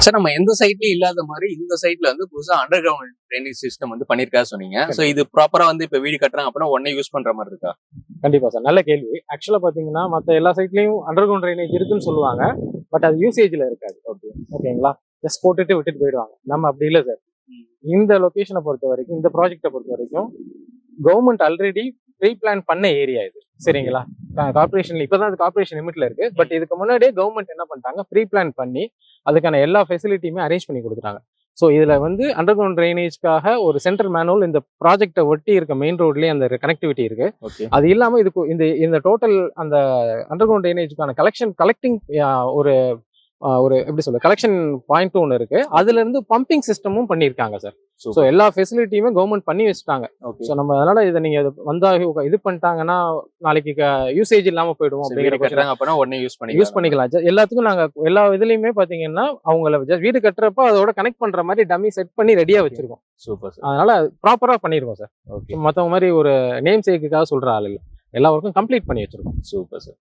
Sir நம்ம எந்த சைட்லயும் இல்லாத மாதிரி இந்த சைட்ல வந்து புதுசா அண்டர் கிரவுண்ட் ட்ரைனேஜ் சிஸ்டம் வந்து பண்ணிருக்கா சொன்னீங்க. சோ இது ப்ராப்பரா வந்து இப்ப வீடு கட்டுறாங்க அப்படின்னா உடனே யூஸ் பண்ற மாதிரி இருக்கா? கண்டிப்பா சார், நல்ல கேள்வி. ஆக்சுவலா பாத்தீங்கன்னா மத்த எல்லா சைட்லயும் அண்டர் கிரவுண்ட் ட்ரைனேஜ் இருக்குன்னு சொல்லுவாங்க. பட் அது யூசேஜ்ல இருக்காது. ஓகேங்களா, ஜஸ்ட் போட்டுட்டு விட்டுட்டு போயிடுவாங்க. நம்ம அப்படி இல்லை சார். இந்த லொகேஷனை பொறுத்த வரைக்கும், இந்த ப்ராஜெக்டை பொறுத்த வரைக்கும் கவர்மெண்ட் ஆல்ரெடி ப்ரீ பிளான் பண்ண ஏரியா இது. சரிங்களா, கார்பரேஷன்ல இப்பதான் அது கார்பரேஷன் லிமிட்ல இருக்கு. பட் இதுக்கு முன்னாடியே கவர்மெண்ட் என்ன பண்ணிட்டாங்க, ப்ரீ பிளான் பண்ணி அதுக்கான எல்லா ஃபெசிலிட்டியுமே அரேஞ்ச் பண்ணி கொடுத்துட்டாங்க. ஸோ இதுல வந்து அண்டர் கிரவுண்ட் ட்ரைனேஜ்க்காக ஒரு சென்ட்ரல் மேனுவல் இந்த ப்ராஜெக்டை ஒட்டி இருக்க மெயின் ரோட்லயே அந்த கனெக்டிவிட்டி இருக்கு. அது இல்லாம இதுக்கு இந்த டோட்டல் அந்த அண்டர் கிரவுண்ட் ட்ரைனேஜ்க்கான கலெக்டிங் ஒரு ஒரு எப்படி சொல்ல கலெக்ஷன் பாயிண்ட் ஒன்று இருக்கு. அதுல இருந்து பம்பிங் சிஸ்டமும் பண்ணியிருக்காங்க சார். ஸோ எல்லா ஃபெசிலிட்டியுமே கவர்மெண்ட் பண்ணி வச்சுட்டாங்க. ஸோ நம்ம அதனால இதை நீங்க வந்தா இது பண்ணிட்டாங்கன்னா நாளைக்கு யூசேஜ் இல்லாம போயிடுவோம் அப்படின்னா உடனே யூஸ் பண்ணிக்கலாம். எல்லாத்துக்கும் நாங்க எல்லா இதுலயுமே பாத்தீங்கன்னா அவங்கள வீடு கட்டுறப்ப அதோட கனெக்ட் பண்ற மாதிரி டம்மி செட் பண்ணி ரெடியா வச்சிருக்கோம். Super sir. அதனால ப்ராப்பரா பண்ணிருக்கோம் சார். மத்தவங்க மாதிரி ஒரு நேம் சேக்குக்காக சொல்ற ஆள் இல்லை, எல்லா ஒர்க்கும் கம்ப்ளீட் பண்ணி வச்சிருக்கோம். Super sir.